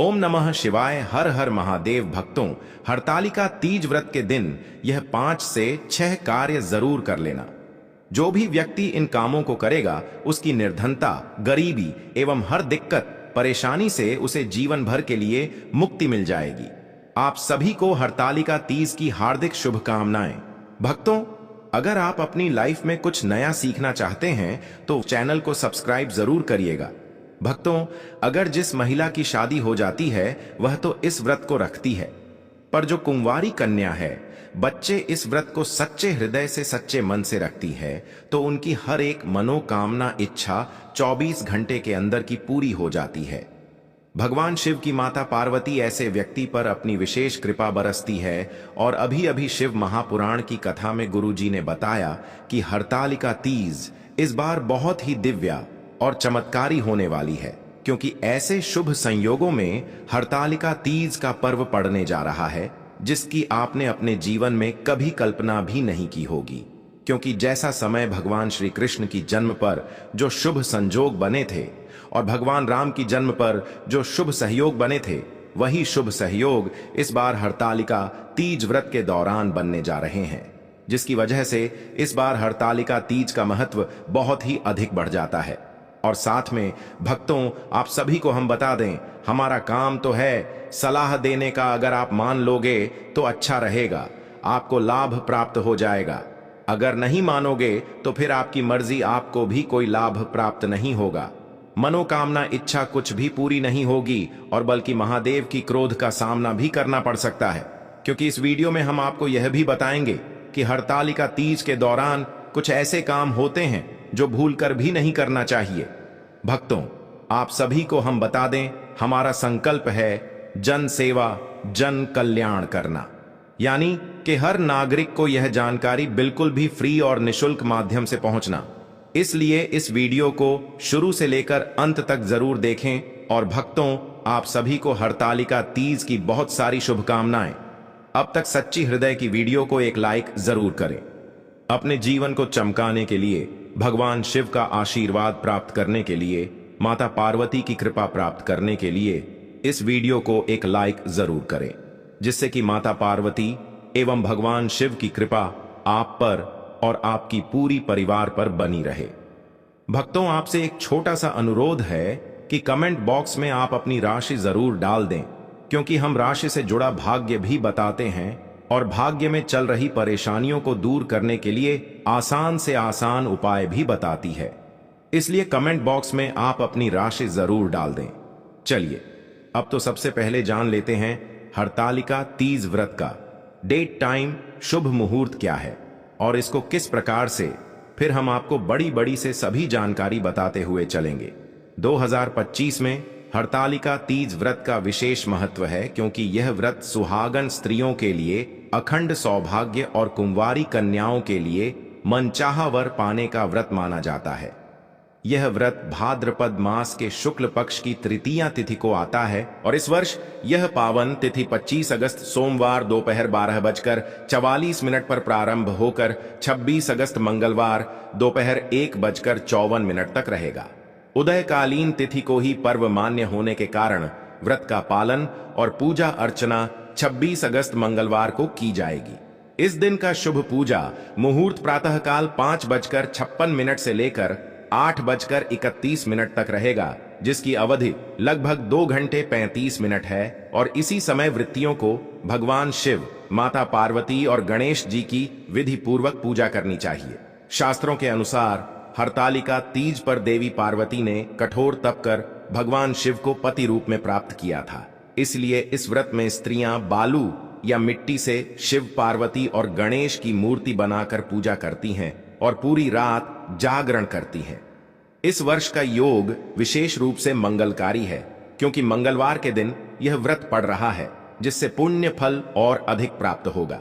ओम नमः शिवाय। हर हर महादेव। भक्तों, हरतालिका तीज व्रत के दिन यह 5 से 6 कार्य जरूर कर लेना। जो भी व्यक्ति इन कामों को करेगा उसकी निर्धनता, गरीबी एवं हर दिक्कत परेशानी से उसे जीवन भर के लिए मुक्ति मिल जाएगी। आप सभी को हरतालिका तीज की हार्दिक शुभकामनाएं। भक्तों, अगर आप अपनी लाइफ में कुछ नया सीखना चाहते हैं तो चैनल को सब्सक्राइब जरूर करिएगा। भक्तों, अगर जिस महिला की शादी हो जाती है वह तो इस व्रत को रखती है, पर जो कुंवारी कन्या है, बच्चे इस व्रत को सच्चे हृदय से, सच्चे मन से रखती है तो उनकी हर एक मनोकामना, इच्छा 24 घंटे के अंदर की पूरी हो जाती है। भगवान शिव की माता पार्वती ऐसे व्यक्ति पर अपनी विशेष कृपा बरसती है और अभी अभी शिव महापुराण की कथा में गुरुजी ने बताया कि हरतालिका तीज इस बार बहुत ही दिव्य और चमत्कारी होने वाली है, क्योंकि ऐसे शुभ संयोगों में हरतालिका तीज का पर्व पड़ने जा रहा है जिसकी आपने अपने जीवन में कभी कल्पना भी नहीं की होगी। क्योंकि जैसा समय भगवान श्री कृष्ण की जन्म पर जो शुभ संजोग बने थे और भगवान राम की जन्म पर जो शुभ सहयोग बने थे, वही शुभ सहयोग इस बार हरतालिका तीज व्रत के दौरान बनने जा रहे हैं, जिसकी वजह से इस बार हरतालिका तीज का महत्व बहुत ही अधिक बढ़ जाता है। और साथ में भक्तों, आप सभी को हम बता दें, हमारा काम तो है सलाह देने का। अगर आप मान लोगे तो अच्छा रहेगा, आपको लाभ प्राप्त हो जाएगा। अगर नहीं मानोगे तो फिर आपकी मर्जी, आपको भी कोई लाभ प्राप्त नहीं होगा। मनोकामना, इच्छा कुछ भी पूरी नहीं होगी और बल्कि महादेव की क्रोध का सामना भी करना पड़ सकता है। क्योंकि इस वीडियो में हम आपको यह भी बताएंगे कि हरतालिका तीज के दौरान कुछ ऐसे काम होते हैं जो भूलकर भी नहीं करना चाहिए। भक्तों, आप सभी को हम बता दें, हमारा संकल्प है जन सेवा, जन कल्याण करना, यानी कि हर नागरिक को यह जानकारी बिल्कुल भी फ्री और निशुल्क माध्यम से पहुंचना। इसलिए इस वीडियो को शुरू से लेकर अंत तक जरूर देखें। और भक्तों, आप सभी को हरतालिका तीज की बहुत सारी शुभकामनाएं। अब तक सच्ची हृदय की वीडियो को एक लाइक जरूर करें। अपने जीवन को चमकाने के लिए, भगवान शिव का आशीर्वाद प्राप्त करने के लिए, माता पार्वती की कृपा प्राप्त करने के लिए इस वीडियो को एक लाइक जरूर करें, जिससे कि माता पार्वती एवं भगवान शिव की कृपा आप पर और आपकी पूरी परिवार पर बनी रहे। भक्तों, आपसे एक छोटा सा अनुरोध है कि कमेंट बॉक्स में आप अपनी राशि जरूर डाल दें, क्योंकि हम राशि से जुड़ा भाग्य भी बताते हैं और भाग्य में चल रही परेशानियों को दूर करने के लिए आसान से आसान उपाय भी बताती है। इसलिए कमेंट बॉक्स में आप अपनी राशि जरूर डाल दें। चलिए, अब तो सबसे पहले जान लेते हैं हरतालिका तीज व्रत का डेट, टाइम, शुभ मुहूर्त क्या है और इसको किस प्रकार से फिर हम आपको बड़ी बड़ी से सभी जानकारी बताते हुए चलेंगे। 2025 में हरतालिका तीज व्रत का विशेष महत्व है, क्योंकि यह व्रत सुहागन स्त्रियों के लिए अखंड सौभाग्य और कुंवारी कन्याओं के लिए मनचाहा वर पाने का व्रत माना जाता है। यह व्रत भाद्रपद मास के शुक्ल पक्ष की तृतीया तिथि को आता है और इस वर्ष यह पावन तिथि 25 अगस्त सोमवार दोपहर 12:44 पर प्रारंभ होकर 26 अगस्त मंगलवार दोपहर 1:54 तक रहेगा। उदयकालीन तिथि को ही पर्व मान्य होने के कारण व्रत का पालन और पूजा अर्चना 26 अगस्त मंगलवार को की जाएगी। इस दिन का शुभ पूजा मुहूर्त प्रातःकाल 5:56 से लेकर 8:31 तक रहेगा, जिसकी अवधि लगभग 2 घंटे 35 मिनट है। और इसी समय वृत्तियों को भगवान शिव, माता पार्वती और गणेश जी की विधि पूर्वक पूजा करनी चाहिए। शास्त्रों के अनुसार हरतालिका तीज पर देवी पार्वती ने कठोर तप कर भगवान शिव को पति रूप में प्राप्त किया था। इसलिए इस व्रत में स्त्रियां बालू या मिट्टी से शिव, पार्वती और गणेश की मूर्ति बनाकर पूजा करती हैं और पूरी रात जागरण करती हैं। इस वर्ष का योग विशेष रूप से मंगलकारी है, क्योंकि मंगलवार के दिन यह व्रत पड़ रहा है, जिससे पुण्य फल और अधिक प्राप्त होगा।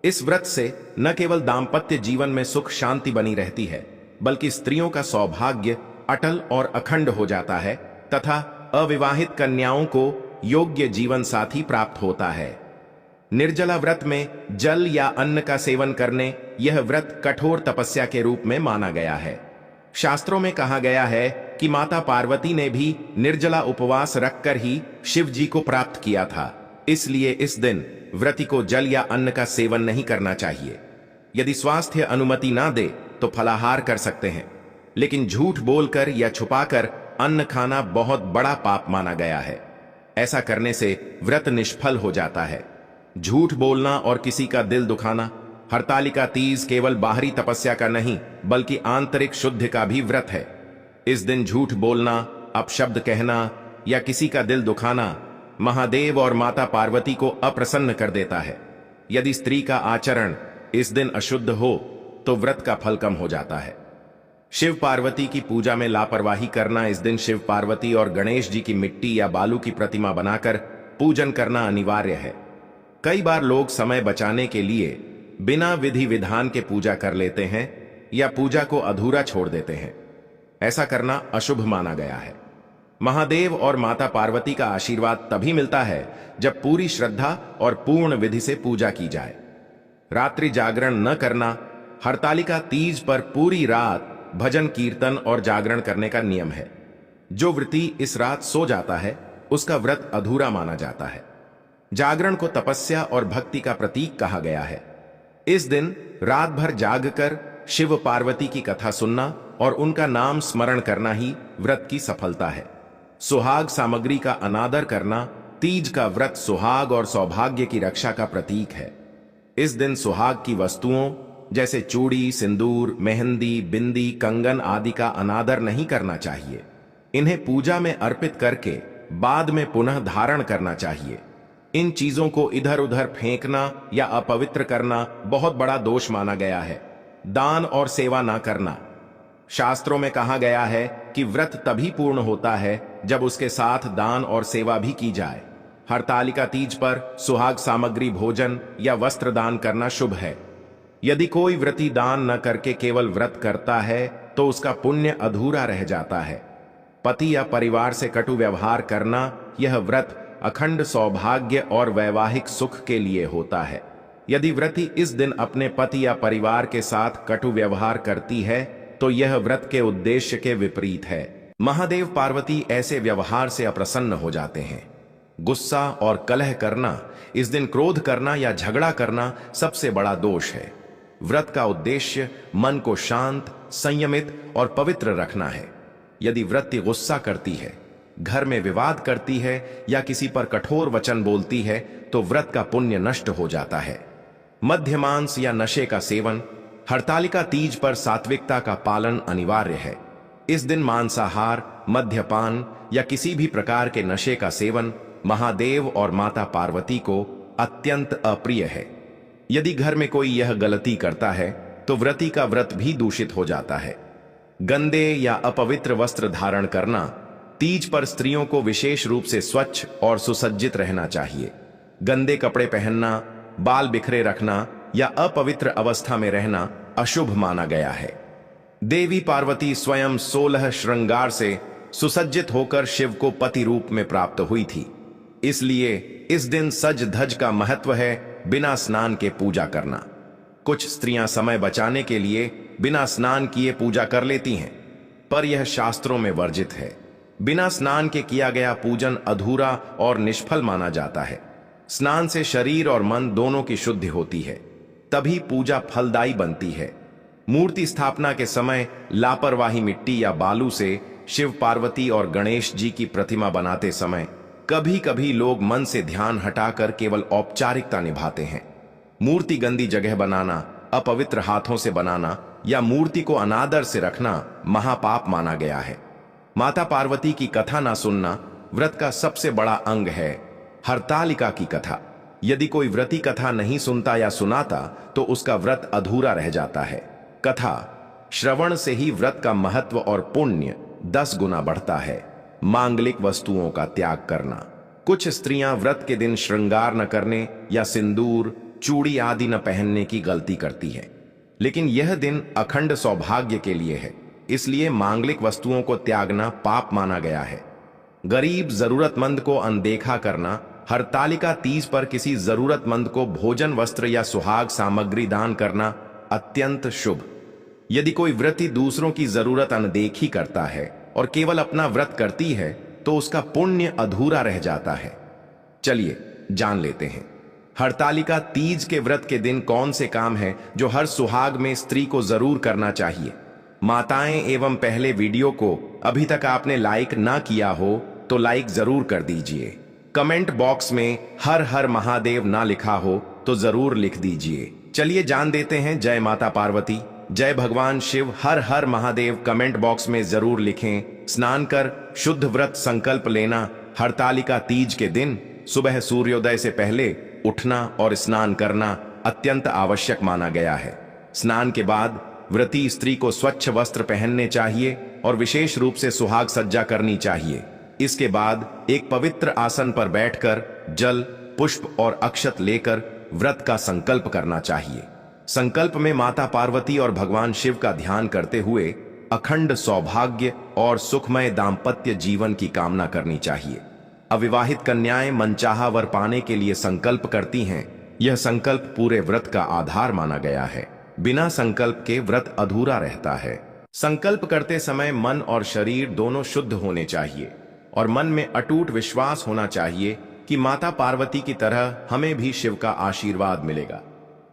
इस व्रत से न केवल दाम्पत्य जीवन में सुख शांति बनी रहती है, बल्कि स्त्रियों का सौभाग्य अटल और अखंड हो जाता है तथा अविवाहित कन्याओं को योग्य जीवन साथी प्राप्त होता है। निर्जला व्रत में जल या अन्न का सेवन करने यह व्रत कठोर तपस्या के रूप में माना गया है। शास्त्रों में कहा गया है कि माता पार्वती ने भी निर्जला उपवास रखकर ही शिव जी को प्राप्त किया था। इसलिए इस दिन व्रती को जल या अन्न का सेवन नहीं करना चाहिए। यदि स्वास्थ्य अनुमति ना दे तो फलाहार कर सकते हैं, लेकिन झूठ बोलकर या छुपाकर अन्न खाना बहुत बड़ा पाप माना गया है। ऐसा करने से व्रत निष्फल हो जाता है। झूठ बोलना और किसी का दिल दुखाना। हरतालिका तीज केवल बाहरी तपस्या का नहीं बल्कि आंतरिक शुद्धि का भी व्रत है। इस दिन झूठ बोलना, अपशब्द कहना या किसी का दिल दुखाना महादेव और माता पार्वती को अप्रसन्न कर देता है। यदि स्त्री का आचरण इस दिन अशुद्ध हो तो व्रत का फल कम हो जाता है। शिव पार्वती की पूजा में लापरवाही करना। इस दिन शिव पार्वती और गणेश जी की मिट्टी या बालू की प्रतिमा बनाकर पूजन करना अनिवार्य है। कई बार लोग समय बचाने के लिए बिना विधि विधान के पूजा कर लेते हैं या पूजा को अधूरा छोड़ देते हैं। ऐसा करना अशुभ माना गया है। महादेव और माता पार्वती का आशीर्वाद तभी मिलता है जब पूरी श्रद्धा और पूर्ण विधि से पूजा की जाए। रात्रि जागरण न करना। हरतालिका तीज पर पूरी रात भजन कीर्तन और जागरण करने का नियम है। जो व्रती इस रात सो जाता है उसका व्रत अधूरा माना जाता है। जागरण को तपस्या और भक्ति का प्रतीक कहा गया है। इस दिन रात भर जागकर शिव पार्वती की कथा सुनना और उनका नाम स्मरण करना ही व्रत की सफलता है। सुहाग सामग्री का अनादर करना। तीज का व्रत सुहाग और सौभाग्य की रक्षा का प्रतीक है। इस दिन सुहाग की वस्तुओं जैसे चूड़ी, सिंदूर, मेहंदी, बिंदी, कंगन आदि का अनादर नहीं करना चाहिए। इन्हें पूजा में अर्पित करके बाद में पुनः धारण करना चाहिए। इन चीजों को इधर उधर फेंकना या अपवित्र करना बहुत बड़ा दोष माना गया है। दान और सेवा ना करना। शास्त्रों में कहा गया है कि व्रत तभी पूर्ण होता है जब उसके साथ दान और सेवा भी की जाए। हरतालिका तीज पर सुहाग सामग्री, भोजन या वस्त्र दान करना शुभ है। यदि कोई व्रती दान न करके केवल व्रत करता है तो उसका पुण्य अधूरा रह जाता है। पति या परिवार से कटु व्यवहार करना। यह व्रत अखंड सौभाग्य और वैवाहिक सुख के लिए होता है। यदि व्रती इस दिन अपने पति या परिवार के साथ कटु व्यवहार करती है तो यह व्रत के उद्देश्य के विपरीत है। महादेव पार्वती ऐसे व्यवहार से अप्रसन्न हो जाते हैं। गुस्सा और कलह करना। इस दिन क्रोध करना या झगड़ा करना सबसे बड़ा दोष है। व्रत का उद्देश्य मन को शांत, संयमित और पवित्र रखना है। यदि व्रती गुस्सा करती है, घर में विवाद करती है या किसी पर कठोर वचन बोलती है तो व्रत का पुण्य नष्ट हो जाता है। मद्यमांस या नशे का सेवन। हरतालिका तीज पर सात्विकता का पालन अनिवार्य है। इस दिन मांसाहार, मद्यपान या किसी भी प्रकार के नशे का सेवन महादेव और माता पार्वती को अत्यंत अप्रिय है। यदि घर में कोई यह गलती करता है तो व्रती का व्रत भी दूषित हो जाता है। गंदे या अपवित्र वस्त्र धारण करना। तीज पर स्त्रियों को विशेष रूप से स्वच्छ और सुसज्जित रहना चाहिए। गंदे कपड़े पहनना, बाल बिखरे रखना या अपवित्र अवस्था में रहना अशुभ माना गया है। देवी पार्वती स्वयं 16 श्रृंगार से सुसज्जित होकर शिव को पति रूप में प्राप्त हुई थी। इसलिए इस दिन सज धज का महत्व है बिना स्नान के पूजा करना। कुछ स्त्रियां समय बचाने के लिए बिना स्नान किए पूजा कर लेती हैं, पर यह शास्त्रों में वर्जित है। बिना स्नान के किया गया पूजन अधूरा और निष्फल माना जाता है। स्नान से शरीर और मन दोनों की शुद्धि होती है, तभी पूजा फलदायी बनती है। मूर्ति स्थापना के समय लापरवाही मिट्टी या बालू से शिव पार्वती और गणेश जी की प्रतिमा बनाते समय कभी कभी लोग मन से ध्यान हटाकर केवल औपचारिकता निभाते हैं। मूर्ति गंदी जगह बनाना, अपवित्र हाथों से बनाना या मूर्ति को अनादर से रखना महापाप माना गया है। माता पार्वती की कथा ना सुनना व्रत का सबसे बड़ा अंग है। हरतालिका की कथा। यदि कोई व्रती कथा नहीं सुनता या सुनाता तो उसका व्रत अधूरा रह जाता है। कथा श्रवण से ही व्रत का महत्व और पुण्य 10 गुना बढ़ता है। मांगलिक वस्तुओं का त्याग करना। कुछ स्त्रियां व्रत के दिन श्रृंगार न करने या सिंदूर, चूड़ी आदि न पहनने की गलती करती है, लेकिन यह दिन अखंड सौभाग्य के लिए है, इसलिए मांगलिक वस्तुओं को त्यागना पाप माना गया है। गरीब जरूरतमंद को अनदेखा करना। हरतालिका तीज पर किसी जरूरतमंद को भोजन, वस्त्र या सुहाग सामग्री दान करना अत्यंत शुभ। यदि कोई व्रती दूसरों की जरूरत अनदेखी करता है और केवल अपना व्रत करती है तो उसका पुण्य अधूरा रह जाता है। चलिए जान लेते हैं हरतालिका तीज के व्रत के दिन कौन से काम हैं जो हर सुहाग में स्त्री को जरूर करना चाहिए। माताएं एवं पहले वीडियो को अभी तक आपने लाइक ना किया हो तो लाइक जरूर कर दीजिए। कमेंट बॉक्स में हर हर महादेव ना लिखा हो तो जरूर लिख दीजिए। चलिए जान देते हैं। जय माता पार्वती, जय भगवान शिव, हर हर महादेव कमेंट बॉक्स में जरूर लिखें। स्नान कर शुद्ध व्रत संकल्प लेना। हरतालिका तीज के दिन सुबह सूर्योदय से पहले उठना और स्नान करना अत्यंत आवश्यक माना गया है। स्नान के बाद व्रती स्त्री को स्वच्छ वस्त्र पहनने चाहिए और विशेष रूप से सुहाग सज्जा करनी चाहिए। इसके बाद एक पवित्र आसन पर बैठकर जल, पुष्प और अक्षत लेकर व्रत का संकल्प करना चाहिए। संकल्प में माता पार्वती और भगवान शिव का ध्यान करते हुए अखंड सौभाग्य और सुखमय दाम्पत्य जीवन की कामना करनी चाहिए। अविवाहित कन्याएं मनचाहा वर पाने के लिए संकल्प करती हैं। यह संकल्प पूरे व्रत का आधार माना गया है। बिना संकल्प के व्रत अधूरा रहता है। संकल्प करते समय मन और शरीर दोनों शुद्ध होने चाहिए और मन में अटूट विश्वास होना चाहिए कि माता पार्वती की तरह हमें भी शिव का आशीर्वाद मिलेगा।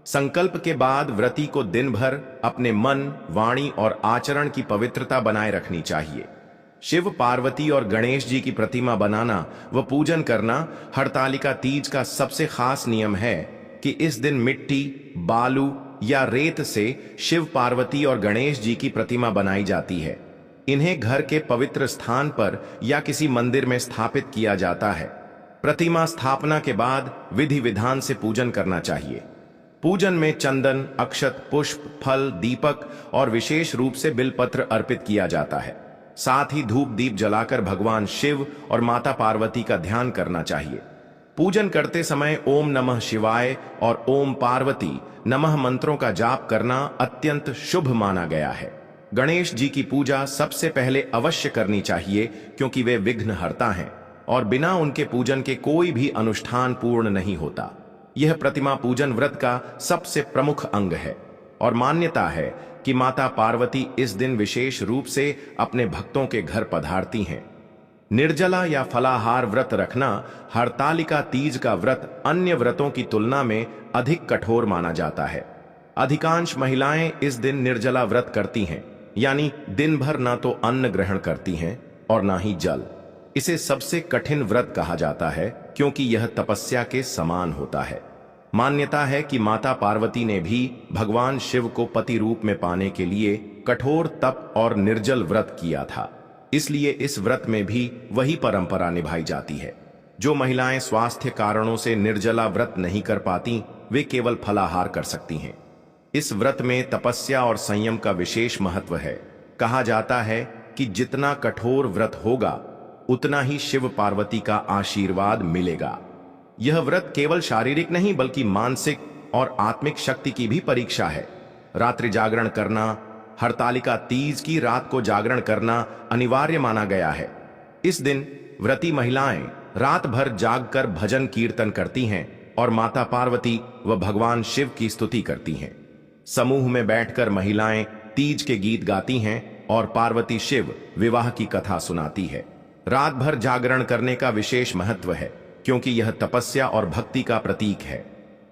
संकल्प के बाद व्रती को दिन भर अपने मन, वाणी और आचरण की पवित्रता बनाए रखनी चाहिए। शिव, पार्वती और गणेश जी की प्रतिमा बनाना व पूजन करना हरतालिका तीज का सबसे खास नियम है कि इस दिन मिट्टी, बालू या रेत से शिव, पार्वती और गणेश जी की प्रतिमा बनाई जाती है। इन्हें घर के पवित्र स्थान पर या किसी मंदिर में स्थापित किया जाता है। प्रतिमा स्थापना के बाद विधि विधान से पूजन करना चाहिए। पूजन में चंदन, अक्षत, पुष्प, फल, दीपक और विशेष रूप से बिलपत्र अर्पित किया जाता है। साथ ही धूप दीप जलाकर भगवान शिव और माता पार्वती का ध्यान करना चाहिए। पूजन करते समय ओम नमः शिवाय और ओम पार्वती नमः मंत्रों का जाप करना अत्यंत शुभ माना गया है। गणेश जी की पूजा सबसे पहले अवश्य करनी चाहिए क्योंकि वे विघ्नहर्ता हैं और बिना उनके पूजन के कोई भी अनुष्ठान पूर्ण नहीं होता। यह प्रतिमा पूजन व्रत का सबसे प्रमुख अंग है और मान्यता है कि माता पार्वती इस दिन विशेष रूप से अपने भक्तों के घर पधारती हैं। निर्जला या फलाहार व्रत रखना हरतालिका तीज का व्रत अन्य व्रतों की तुलना में अधिक कठोर माना जाता है। अधिकांश महिलाएं इस दिन निर्जला व्रत करती हैं, यानी दिन भर ना तो अन्न ग्रहण करती हैं और ना ही जल। इसे सबसे कठिन व्रत कहा जाता है क्योंकि यह तपस्या के समान होता है। मान्यता है कि माता पार्वती ने भी भगवान शिव को पति रूप में पाने के लिए कठोर तप और निर्जल व्रत किया था। इसलिए इस व्रत में भी वही परंपरा निभाई जाती है। जो महिलाएं स्वास्थ्य कारणों से निर्जला व्रत नहीं कर पाती, वे केवल फलाहार कर सकती हैं। इस व्रत में तपस्या और संयम का विशेष महत्व है। कहा जाता है कि जितना कठोर व्रत होगा उतना ही शिव पार्वती का आशीर्वाद मिलेगा। यह व्रत केवल शारीरिक नहीं बल्कि मानसिक और आत्मिक शक्ति की भी परीक्षा है। रात्रि जागरण करना, हरतालिका तीज की रात को जागरण करना अनिवार्य माना गया है। इस दिन व्रती महिलाएं रात भर जागकर भजन कीर्तन करती हैं और माता पार्वती व भगवान शिव की स्तुति करती हैं। समूह में बैठकर महिलाएं तीज के गीत गाती हैं और पार्वती शिव विवाह की कथा सुनाती है। रात भर जागरण करने का विशेष महत्व है क्योंकि यह तपस्या और भक्ति का प्रतीक है।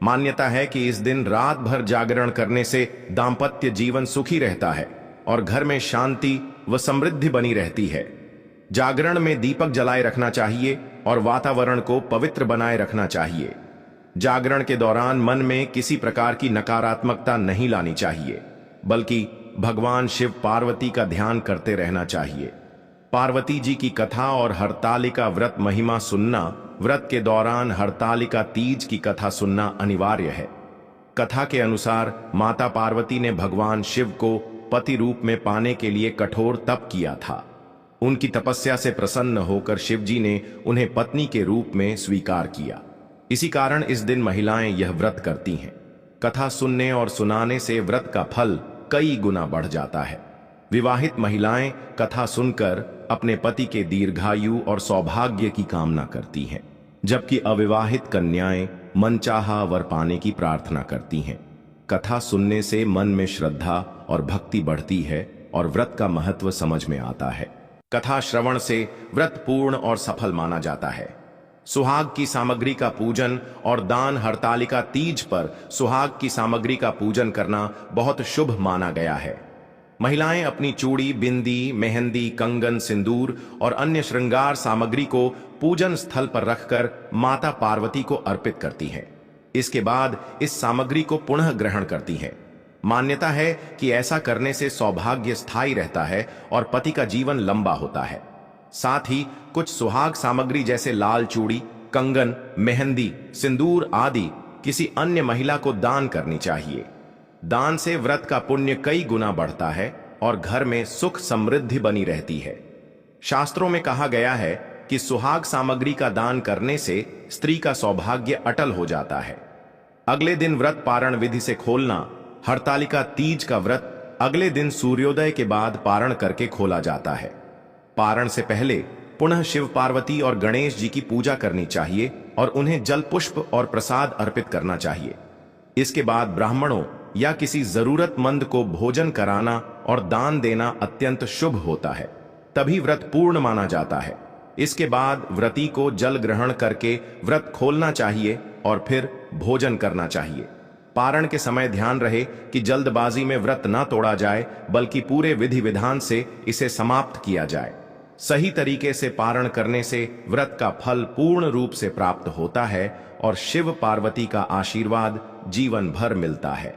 मान्यता है कि इस दिन रात भर जागरण करने से दाम्पत्य जीवन सुखी रहता है और घर में शांति व समृद्धि बनी रहती है। जागरण में दीपक जलाए रखना चाहिए और वातावरण को पवित्र बनाए रखना चाहिए। जागरण के दौरान मन में किसी प्रकार की नकारात्मकता नहीं लानी चाहिए, बल्कि भगवान शिव पार्वती का ध्यान करते रहना चाहिए। पार्वती जी की कथा और हरतालिका व्रत महिमा सुनना, व्रत के दौरान हरतालिका तीज की कथा सुनना अनिवार्य है। कथा के अनुसार माता पार्वती ने भगवान शिव को पति रूप में पाने के लिए कठोर तप किया था। उनकी तपस्या से प्रसन्न होकर शिव जी ने उन्हें पत्नी के रूप में स्वीकार किया। इसी कारण इस दिन महिलाएं यह व्रत करती हैं। कथा सुनने और सुनाने से व्रत का फल कई गुना बढ़ जाता है। विवाहित महिलाएं कथा सुनकर अपने पति के दीर्घायु और सौभाग्य की कामना करती हैं, जबकि अविवाहित कन्याएं मनचाहा वर पाने की प्रार्थना करती हैं। कथा सुनने से मन में श्रद्धा और भक्ति बढ़ती है और व्रत का महत्व समझ में आता है। कथा श्रवण से व्रत पूर्ण और सफल माना जाता है। सुहाग की सामग्री का पूजन और दान। हरतालिका तीज पर सुहाग की सामग्री का पूजन करना बहुत शुभ माना गया है। महिलाएं अपनी चूड़ी, बिंदी, मेहंदी, कंगन, सिंदूर और अन्य श्रृंगार सामग्री को पूजन स्थल पर रखकर माता पार्वती को अर्पित करती हैं। इसके बाद इस सामग्री को पुनः ग्रहण करती हैं। मान्यता है कि ऐसा करने से सौभाग्य स्थायी रहता है और पति का जीवन लंबा होता है। साथ ही कुछ सुहाग सामग्री जैसे लाल चूड़ी, कंगन, मेहंदी, सिंदूर आदि किसी अन्य महिला को दान करनी चाहिए। दान से व्रत का पुण्य कई गुना बढ़ता है और घर में सुख समृद्धि बनी रहती है। शास्त्रों में कहा गया है कि सुहाग सामग्री का दान करने से स्त्री का सौभाग्य अटल हो जाता है। अगले दिन व्रत पारण विधि से खोलना। हरतालिका तीज का व्रत अगले दिन सूर्योदय के बाद पारण करके खोला जाता है। पारण से पहले पुनः शिव पार्वती और गणेश जी की पूजा करनी चाहिए और उन्हें जल, पुष्प और प्रसाद अर्पित करना चाहिए। इसके बाद ब्राह्मणों या किसी जरूरतमंद को भोजन कराना और दान देना अत्यंत शुभ होता है, तभी व्रत पूर्ण माना जाता है। इसके बाद व्रती को जल ग्रहण करके व्रत खोलना चाहिए और फिर भोजन करना चाहिए। पारण के समय ध्यान रहे कि जल्दबाजी में व्रत न तोड़ा जाए, बल्कि पूरे विधि विधान से इसे समाप्त किया जाए। सही तरीके से पारण करने से व्रत का फल पूर्ण रूप से प्राप्त होता है और शिव पार्वती का आशीर्वाद जीवन भर मिलता है।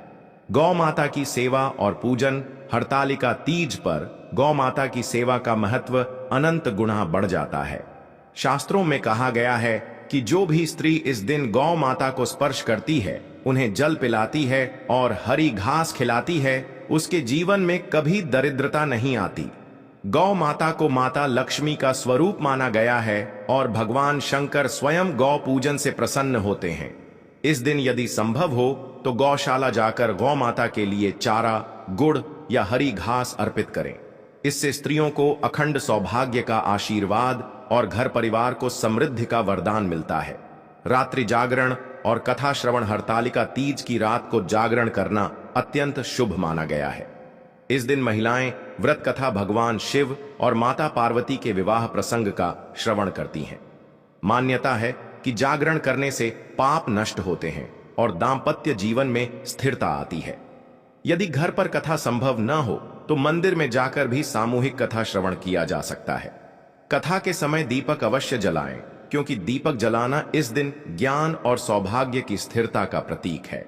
गौ माता की सेवा और पूजन। हरतालिका तीज पर गौ माता की सेवा का महत्व अनंत गुना बढ़ जाता है। शास्त्रों में कहा गया है कि जो भी स्त्री इस दिन गौ माता को स्पर्श करती है, उन्हें जल पिलाती है और हरी घास खिलाती है, उसके जीवन में कभी दरिद्रता नहीं आती। गौ माता को माता लक्ष्मी का स्वरूप माना गया है और भगवान शंकर स्वयं गौ पूजन से प्रसन्न होते हैं। इस दिन यदि संभव हो तो गौशाला जाकर गौ माता के लिए चारा, गुड़ या हरी घास अर्पित करें। इससे स्त्रियों को अखंड सौभाग्य का आशीर्वाद और घर परिवार को समृद्धि का वरदान मिलता है। रात्रि जागरण और कथा श्रवण। हरतालिका तीज की रात को जागरण करना अत्यंत शुभ माना गया है। इस दिन महिलाएं व्रत कथा भगवान शिव और माता पार्वती के विवाह प्रसंग का श्रवण करती हैं। मान्यता है कि जागरण करने से पाप नष्ट होते हैं और दाम्पत्य जीवन में स्थिरता आती है। यदि घर पर कथा संभव न हो तो मंदिर में जाकर भी सामूहिक कथा श्रवण किया जा सकता है। कथा के समय दीपक अवश्य जलाएं, क्योंकि दीपक जलाना इस दिन ज्ञान और सौभाग्य की स्थिरता का प्रतीक है।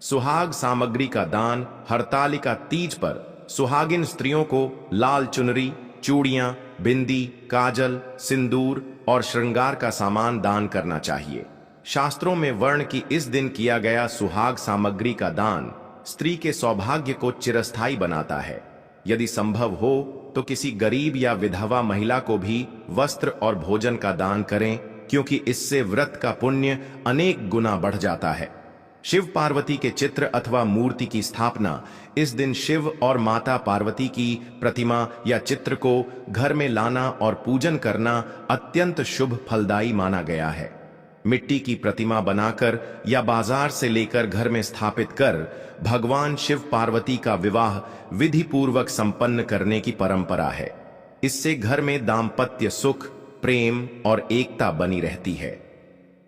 सुहाग सामग्री का दान। हरतालिका तीज पर सुहागिन स्त्रियों को लाल चुनरी, चूड़ियां, बिंदी, काजल, सिंदूर और श्रृंगार का सामान दान करना चाहिए। शास्त्रों में वर्ण की इस दिन किया गया सुहाग सामग्री का दान स्त्री के सौभाग्य को चिरस्थायी बनाता है। यदि संभव हो तो किसी गरीब या विधवा महिला को भी वस्त्र और भोजन का दान करें, क्योंकि इससे व्रत का पुण्य अनेक गुना बढ़ जाता है। शिव पार्वती के चित्र अथवा मूर्ति की स्थापना। इस दिन शिव और माता पार्वती की प्रतिमा या चित्र को घर में लाना और पूजन करना अत्यंत शुभ फलदायी माना गया है। मिट्टी की प्रतिमा बनाकर या बाजार से लेकर घर में स्थापित कर भगवान शिव पार्वती का विवाह विधि पूर्वक संपन्न करने की परंपरा है। इससे घर में दाम्पत्य सुख, प्रेम और एकता बनी रहती है।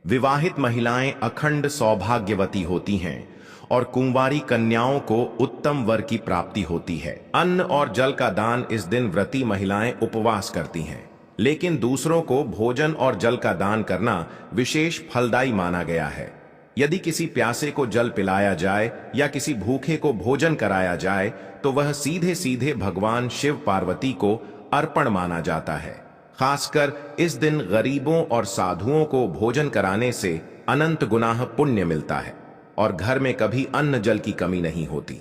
विवाहित महिलाएं अखंड सौभाग्यवती होती हैं और कुंवारी कन्याओं को उत्तम वर की प्राप्ति होती है। अन्न और जल का दान। इस दिन व्रती महिलाएं उपवास करती हैं, लेकिन दूसरों को भोजन और जल का दान करना विशेष फलदायी माना गया है। यदि किसी प्यासे को जल पिलाया जाए या किसी भूखे को भोजन कराया जाए तो वह सीधे सीधे भगवान शिव पार्वती को अर्पण माना जाता है। खासकर इस दिन गरीबों और साधुओं को भोजन कराने से अनंत गुना पुण्य मिलता है और घर में कभी अन्न जल की कमी नहीं होती।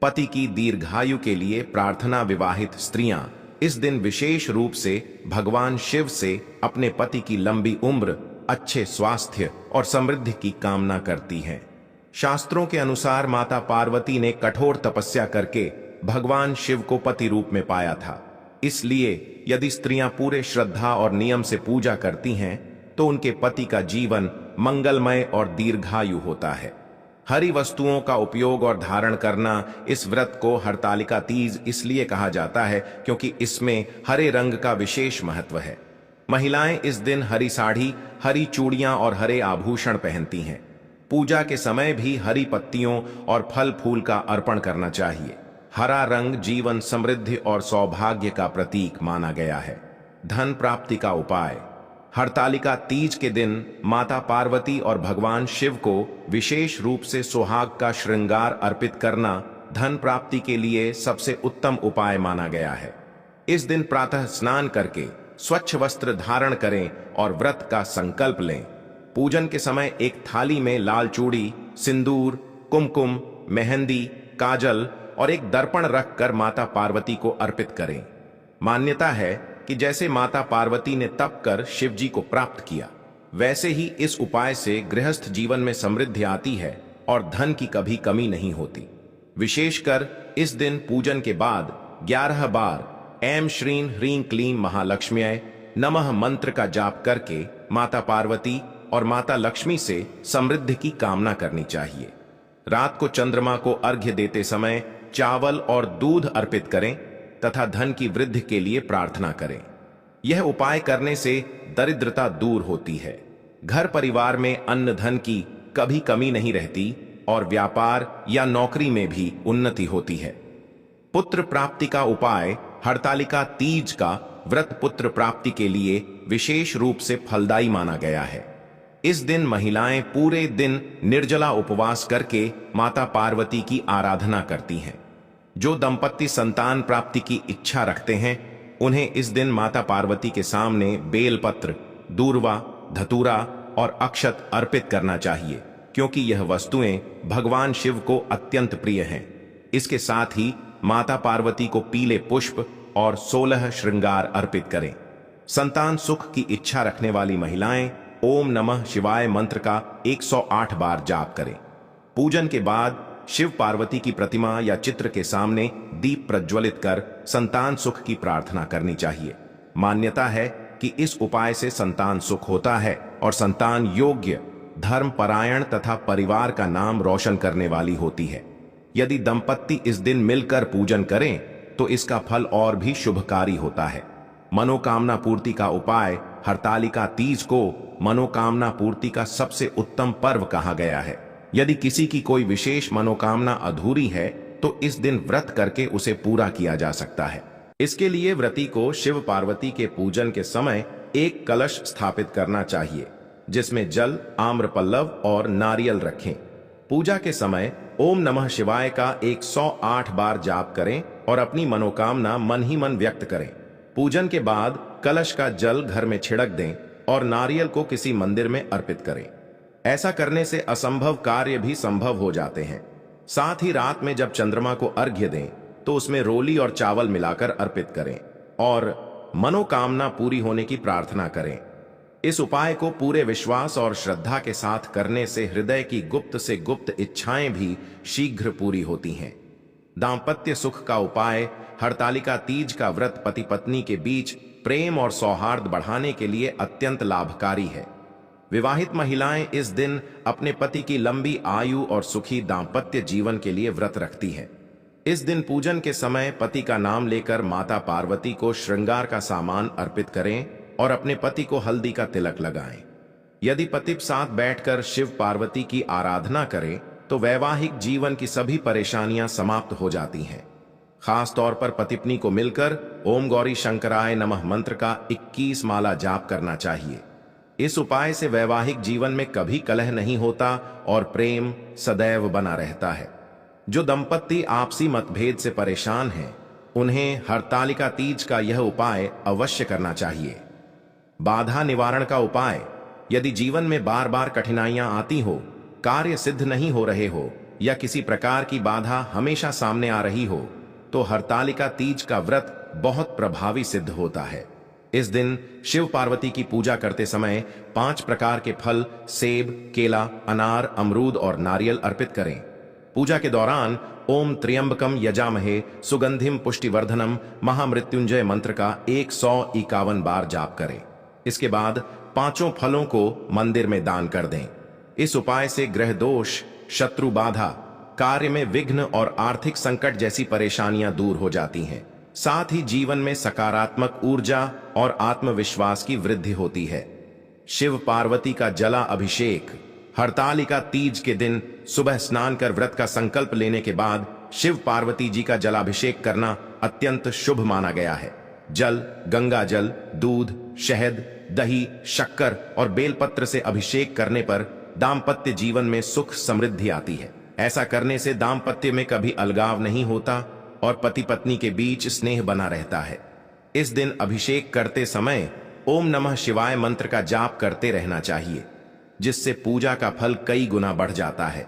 पति की दीर्घायु के लिए प्रार्थना। विवाहित स्त्रियां इस दिन विशेष रूप से भगवान शिव से अपने पति की लंबी उम्र, अच्छे स्वास्थ्य और समृद्धि की कामना करती हैं। शास्त्रों के अनुसार माता पार्वती ने कठोर तपस्या करके भगवान शिव को पति रूप में पाया था। इसलिए यदि स्त्रियां पूरे श्रद्धा और नियम से पूजा करती हैं तो उनके पति का जीवन मंगलमय और दीर्घायु होता है। हरी वस्तुओं का उपयोग और धारण करना। इस व्रत को हरतालिका तीज इसलिए कहा जाता है क्योंकि इसमें हरे रंग का विशेष महत्व है। महिलाएं इस दिन हरी साड़ी, हरी चूड़ियां और हरे आभूषण पहनती हैं। पूजा के समय भी हरी पत्तियों और फल फूल का अर्पण करना चाहिए। हरा रंग जीवन, समृद्धि और सौभाग्य का प्रतीक माना गया है। धन प्राप्ति का उपाय। हरतालिका तीज के दिन माता पार्वती और भगवान शिव को विशेष रूप से सुहाग का श्रृंगार अर्पित करना धन प्राप्ति के लिए सबसे उत्तम उपाय माना गया है। इस दिन प्रातः स्नान करके स्वच्छ वस्त्र धारण करें और व्रत का संकल्प लें। पूजन के समय एक थाली में लाल चूड़ी, सिंदूर, कुमकुम, मेहंदी, काजल और एक दर्पण रखकर माता पार्वती को अर्पित करें। मान्यता है कि जैसे माता पार्वती ने तप कर शिव जी को प्राप्त किया, वैसे ही इस उपाय से गृहस्थ जीवन में समृद्धि आती है और धन की कभी कमी नहीं होती। विशेषकर इस दिन पूजन के बाद 11 बार ऐं श्रीं ह्रीं क्लीं महालक्ष्म्यै नमः मंत्र का जाप करके माता पार्वती और माता लक्ष्मी से समृद्धि की कामना करनी चाहिए। रात को चंद्रमा को अर्घ्य देते समय चावल और दूध अर्पित करें तथा धन की वृद्धि के लिए प्रार्थना करें। यह उपाय करने से दरिद्रता दूर होती है, घर परिवार में अन्न धन की कभी कमी नहीं रहती और व्यापार या नौकरी में भी उन्नति होती है। पुत्र प्राप्ति का उपाय। हरतालिका तीज का व्रत पुत्र प्राप्ति के लिए विशेष रूप से फलदायी माना गया है। इस दिन महिलाएं पूरे दिन निर्जला उपवास करके माता पार्वती की आराधना करती हैं। जो दंपत्ति संतान प्राप्ति की इच्छा रखते हैं, उन्हें इस दिन माता पार्वती के सामने बेलपत्र, दूर्वा, धतूरा और अक्षत अर्पित करना चाहिए, क्योंकि यह वस्तुएं भगवान शिव को अत्यंत प्रिय हैं। इसके साथ ही माता पार्वती को पीले पुष्प और 16 श्रृंगार अर्पित करें। संतान सुख की इच्छा रखने वाली महिलाएं ओम नमः शिवाय मंत्र का 108 बार जाप करें। पूजन के बाद शिव पार्वती की प्रतिमा या चित्र के सामने दीप प्रज्वलित कर संतान सुख की प्रार्थना करनी चाहिए। मान्यता है कि इस उपाय से संतान सुख होता है और संतान योग्य, धर्मपरायण तथा परिवार का नाम रोशन करने वाली होती है। यदि दंपत्ति इस दिन मिलकर पूजन करें तो इसका फल और भी शुभकारी होता है। मनोकामना पूर्ति का उपाय। हरतालिका तीज को मनोकामना पूर्ति का सबसे उत्तम पर्व कहा गया है। यदि किसी की कोई विशेष मनोकामना अधूरी है तो इस दिन व्रत करके उसे पूरा किया जा सकता है। इसके लिए व्रती को शिव पार्वती के पूजन के समय एक कलश स्थापित करना चाहिए, जिसमें जल, आम्रपल्लव और नारियल रखें। पूजा के समय ओम नमः शिवाय का 108 बार जाप करें और अपनी मनोकामना मन ही मन व्यक्त करें। पूजन के बाद कलश का जल घर में छिड़क दें और नारियल को किसी मंदिर में अर्पित करें। ऐसा करने से असंभव कार्य भी संभव हो जाते हैं। साथ ही रात में जब चंद्रमा को अर्घ्य दें तो उसमें रोली और चावल मिलाकर अर्पित करें और मनोकामना पूरी होने की प्रार्थना करें। इस उपाय को पूरे विश्वास और श्रद्धा के साथ करने से हृदय की गुप्त से गुप्त इच्छाएं भी शीघ्र पूरी होती हैं। दाम्पत्य सुख का उपाय। हरतालिका तीज का व्रत पति पत्नी के बीच प्रेम और सौहार्द बढ़ाने के लिए अत्यंत लाभकारी है। विवाहित महिलाएं इस दिन अपने पति की लंबी आयु और सुखी दाम्पत्य जीवन के लिए व्रत रखती है। इस दिन पूजन के समय पति का नाम लेकर माता पार्वती को श्रृंगार का सामान अर्पित करें और अपने पति को हल्दी का तिलक लगाएं। यदि पति साथ बैठकर शिव पार्वती की आराधना करें तो वैवाहिक जीवन की सभी परेशानियां समाप्त हो जाती हैं। खास तौर पर पतिपत्नी को मिलकर ओम गौरी शंकराय नमः मंत्र का 21 माला जाप करना चाहिए। इस उपाय से वैवाहिक जीवन में कभी कलह नहीं होता और प्रेम सदैव बना रहता है। जो दंपत्ति आपसी मतभेद से परेशान हैं, उन्हें हरतालिका तीज का यह उपाय अवश्य करना चाहिए। बाधा निवारण का उपाय। यदि जीवन में बार बार कठिनाइयां आती हो, कार्य सिद्ध नहीं हो रहे हो या किसी प्रकार की बाधा हमेशा सामने आ रही हो, तो हरतालिका तीज का व्रत बहुत प्रभावी सिद्ध होता है। इस दिन शिव पार्वती की पूजा करते समय 5 प्रकार के फल, सेब, केला, अनार, अमरूद और नारियल अर्पित करें। पूजा के दौरान ओम त्र्यंबकम यजामहे सुगंधिम पुष्टिवर्धनम महामृत्युंजय मंत्र का 151 बार जाप करें। इसके बाद 5 फलों को मंदिर में दान कर दें। इस उपाय से ग्रह दोष, शत्रु बाधा, कार्य में विघ्न और आर्थिक संकट जैसी परेशानियां दूर हो जाती हैं। साथ ही जीवन में सकारात्मक ऊर्जा और आत्मविश्वास की वृद्धि होती है। शिव पार्वती का जला अभिषेक। हरतालिका तीज के दिन सुबह स्नान कर व्रत का संकल्प लेने के बाद शिव पार्वती जी का जलाभिषेक करना अत्यंत शुभ माना गया है। जल, गंगा जल, दूध, शहद, दही, शक्कर और बेलपत्र से अभिषेक करने पर दाम्पत्य जीवन में सुख समृद्धि आती है। ऐसा करने से दाम्पत्य में कभी अलगाव नहीं होता और पति पत्नी के बीच स्नेह बना रहता है। इस दिन अभिषेक करते समय ओम नमः शिवाय मंत्र का जाप करते रहना चाहिए, जिससे पूजा का फल कई गुना बढ़ जाता है।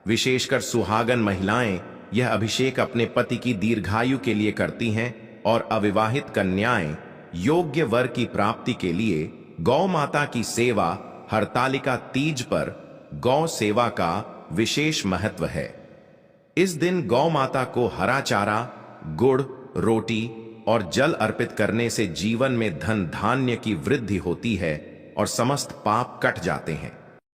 विशेषकर सुहागन महिलाएं यह अभिषेक अपने पति की दीर्घायु के लिए करती हैं और अविवाहित कन्याएं योग्य वर की प्राप्ति के लिए गौ माता की सेवा। हरतालिका तीज पर गौ सेवा का विशेष महत्व है। इस दिन गौ माता को हरा चारा, गुड़, रोटी और जल अर्पित करने से जीवन में धन धान्य की वृद्धि होती है और समस्त पाप कट जाते हैं।